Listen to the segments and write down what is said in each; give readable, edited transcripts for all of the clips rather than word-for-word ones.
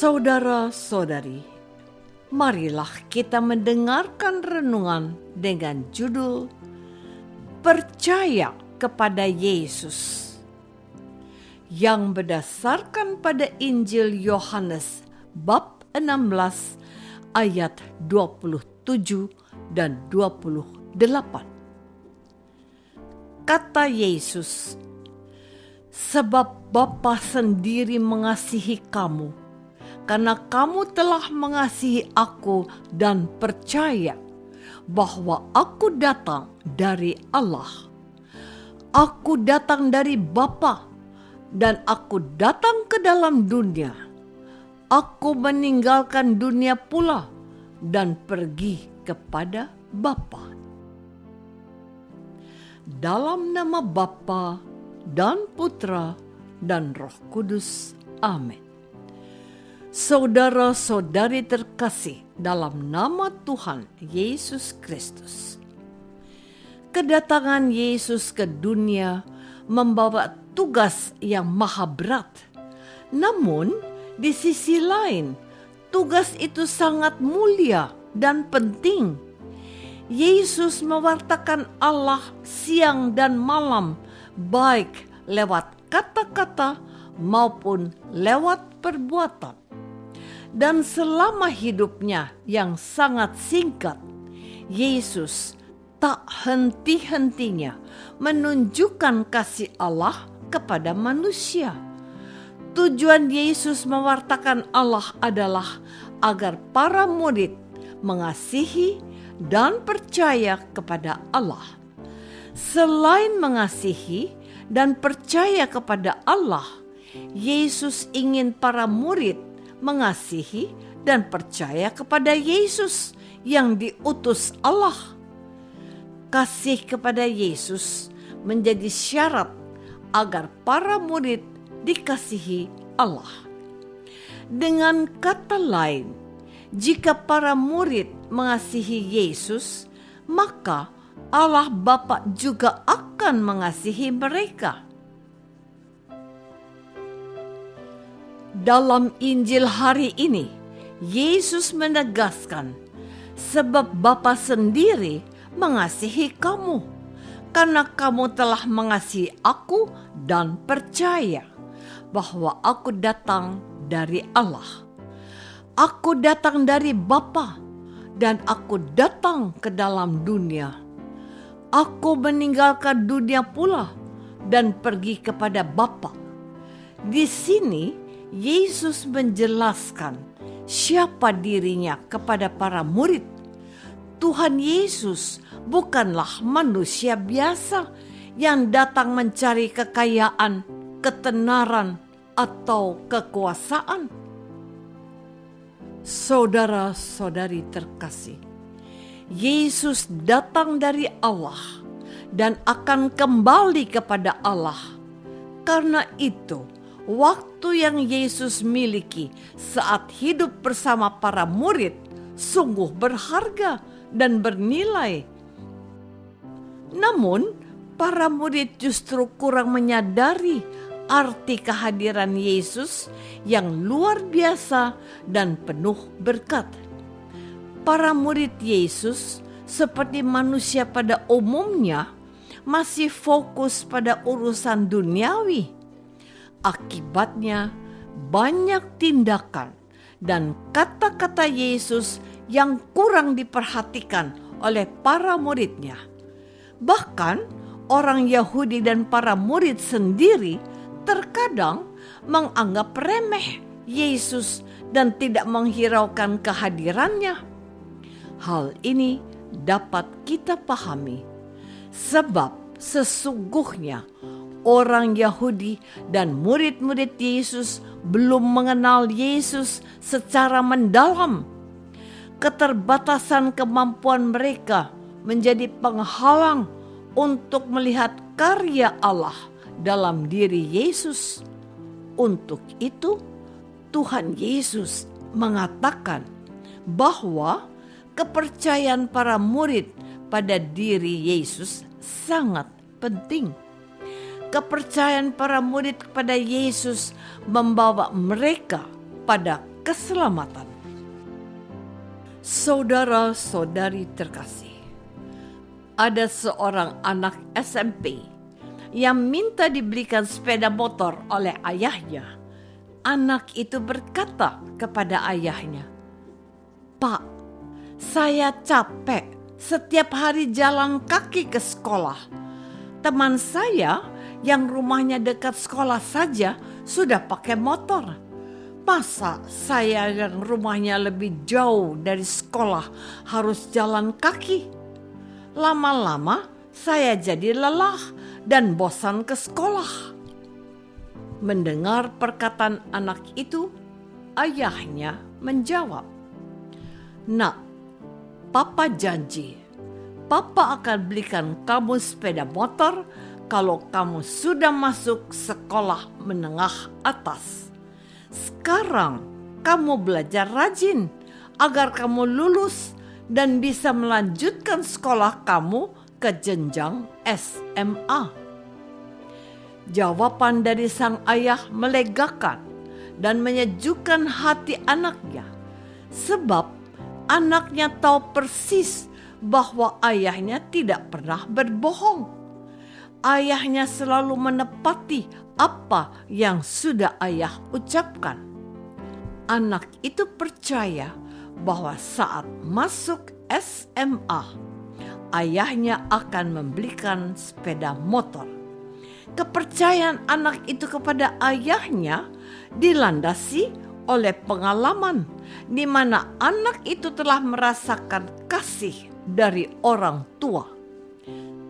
Saudara-saudari, marilah kita mendengarkan renungan dengan judul Percaya kepada Yesus, yang berdasarkan pada Injil Yohanes bab 16 ayat 27 dan 28. Kata Yesus, "Sebab Bapa sendiri mengasihi kamu, karena kamu telah mengasihi aku dan percaya bahwa aku datang dari Allah. Aku datang dari Bapa, dan aku datang ke dalam dunia. Aku meninggalkan dunia pula dan pergi kepada Bapa." Dalam nama Bapa dan Putra dan Roh Kudus. Amin. Saudara-saudari terkasih dalam nama Tuhan Yesus Kristus, kedatangan Yesus ke dunia membawa tugas yang maha berat. Namun, di sisi lain, tugas itu sangat mulia dan penting. Yesus mewartakan Allah siang dan malam, baik lewat kata-kata maupun lewat perbuatan. Dan selama hidupnya yang sangat singkat, Yesus tak henti-hentinya menunjukkan kasih Allah kepada manusia. Tujuan Yesus mewartakan Allah adalah agar para murid mengasihi dan percaya kepada Allah. Selain mengasihi dan percaya kepada Allah, Yesus ingin para murid mengasihi dan percaya kepada Yesus yang diutus Allah. Kasih kepada Yesus menjadi syarat agar para murid dikasihi Allah. Dengan kata lain, jika para murid mengasihi Yesus, maka Allah Bapa juga akan mengasihi mereka. Dalam Injil hari ini, Yesus menegaskan, "Sebab Bapa sendiri mengasihi kamu, karena kamu telah mengasihi aku dan percaya bahwa aku datang dari Allah. Aku datang dari Bapa, dan aku datang ke dalam dunia. Aku meninggalkan dunia pula dan pergi kepada Bapa." Di sini Yesus menjelaskan siapa dirinya kepada para murid. Tuhan Yesus bukanlah manusia biasa yang datang mencari kekayaan, ketenaran, atau kekuasaan. Saudara-saudari terkasih, Yesus datang dari Allah dan akan kembali kepada Allah. Karena itu, waktu yang Yesus miliki saat hidup bersama para murid sungguh berharga dan bernilai. Namun, para murid justru kurang menyadari arti kehadiran Yesus yang luar biasa dan penuh berkat. Para murid Yesus, seperti manusia pada umumnya, masih fokus pada urusan duniawi. Akibatnya, banyak tindakan dan kata-kata Yesus yang kurang diperhatikan oleh para muridnya. Bahkan, orang Yahudi dan para murid sendiri terkadang menganggap remeh Yesus dan tidak menghiraukan kehadirannya. Hal ini dapat kita pahami, sebab sesungguhnya orang Yahudi dan murid-murid Yesus belum mengenal Yesus secara mendalam. Keterbatasan kemampuan mereka menjadi penghalang untuk melihat karya Allah dalam diri Yesus. Untuk itu, Tuhan Yesus mengatakan bahwa kepercayaan para murid pada diri Yesus sangat penting. Kepercayaan para murid kepada Yesus membawa mereka pada keselamatan. Saudara-saudari terkasih, ada seorang anak SMP yang minta dibelikan sepeda motor oleh ayahnya. Anak itu berkata kepada ayahnya, "Pak, saya capek setiap hari jalan kaki ke sekolah. Teman saya yang rumahnya dekat sekolah saja sudah pakai motor. Masa saya yang rumahnya lebih jauh dari sekolah harus jalan kaki? Lama-lama saya jadi lelah dan bosan ke sekolah." Mendengar perkataan anak itu, ayahnya menjawab, "Nak, Papa janji, Papa akan belikan kamu sepeda motor kalau kamu sudah masuk sekolah menengah atas. Sekarang kamu belajar rajin agar kamu lulus dan bisa melanjutkan sekolah kamu ke jenjang SMA." Jawaban dari sang ayah melegakan dan menyejukkan hati anaknya, sebab anaknya tahu persis bahwa ayahnya tidak pernah berbohong. Ayahnya selalu menepati apa yang sudah ayah ucapkan. Anak itu percaya bahwa saat masuk SMA, ayahnya akan membelikan sepeda motor. Kepercayaan anak itu kepada ayahnya dilandasi oleh pengalaman di mana anak itu telah merasakan kasih dari orang tua.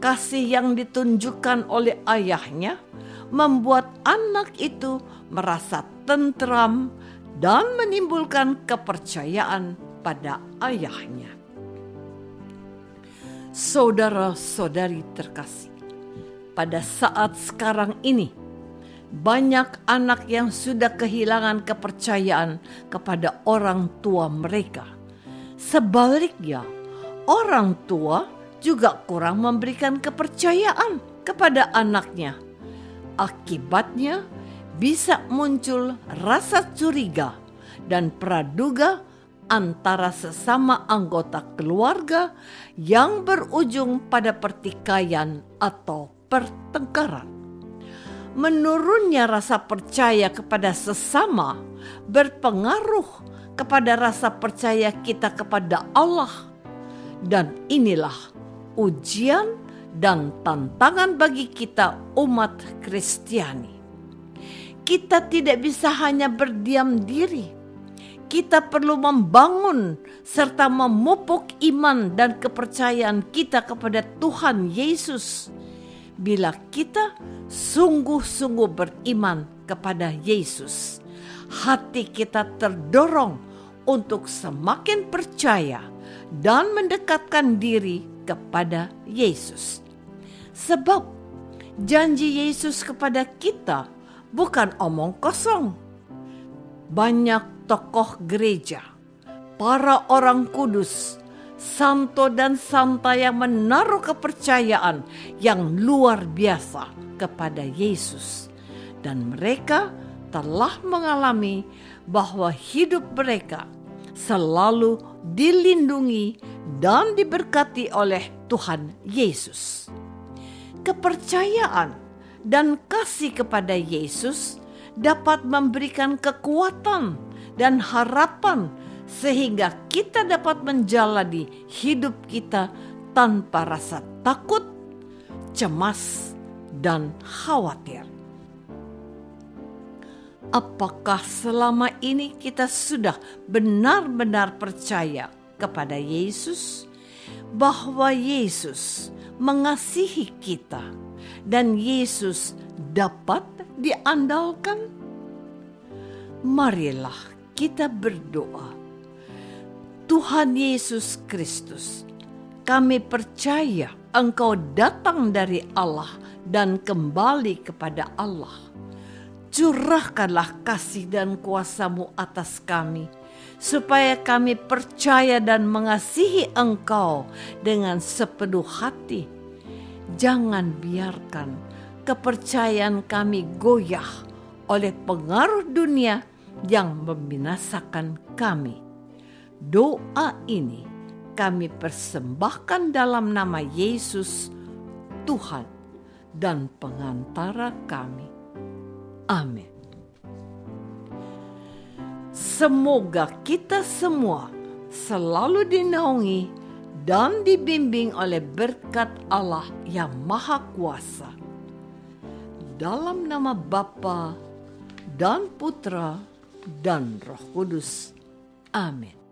Kasih yang ditunjukkan oleh ayahnya membuat anak itu merasa tentram dan menimbulkan kepercayaan pada ayahnya. Saudara-saudari terkasih, pada saat sekarang ini, banyak anak yang sudah kehilangan kepercayaan kepada orang tua mereka. Sebaliknya, orang tua juga kurang memberikan kepercayaan kepada anaknya. Akibatnya, bisa muncul rasa curiga dan praduga antara sesama anggota keluarga yang berujung pada pertikaian atau pertengkaran. Menurunnya rasa percaya kepada sesama berpengaruh kepada rasa percaya kita kepada Allah. Dan inilah ujian dan tantangan bagi kita umat Kristiani. Kita tidak bisa hanya berdiam diri. Kita perlu membangun serta memupuk iman dan kepercayaan kita kepada Tuhan Yesus. Bila kita sungguh-sungguh beriman kepada Yesus, hati kita terdorong untuk semakin percaya dan mendekatkan diri kepada Yesus. Sebab janji Yesus kepada kita bukan omong kosong. Banyak tokoh gereja, para orang kudus, santo dan santa yang menaruh kepercayaan yang luar biasa kepada Yesus. Dan mereka telah mengalami bahwa hidup mereka selalu dilindungi dan diberkati oleh Tuhan Yesus. Kepercayaan dan kasih kepada Yesus dapat memberikan kekuatan dan harapan sehingga kita dapat menjalani hidup kita tanpa rasa takut, cemas, dan khawatir. Apakah selama ini kita sudah benar-benar percaya kepada Yesus, bahwa Yesus mengasihi kita dan Yesus dapat diandalkan? Marilah kita berdoa. Tuhan Yesus Kristus, kami percaya Engkau datang dari Allah dan kembali kepada Allah. Curahkanlah kasih dan kuasa-Mu atas kami, supaya kami percaya dan mengasihi Engkau dengan sepenuh hati. Jangan biarkan kepercayaan kami goyah oleh pengaruh dunia yang membinasakan kami. Doa ini kami persembahkan dalam nama Yesus, Tuhan dan pengantara kami. Amin. Semoga kita semua selalu dinaungi dan dibimbing oleh berkat Allah yang Maha Kuasa. Dalam nama Bapa dan Putra dan Roh Kudus. Amin.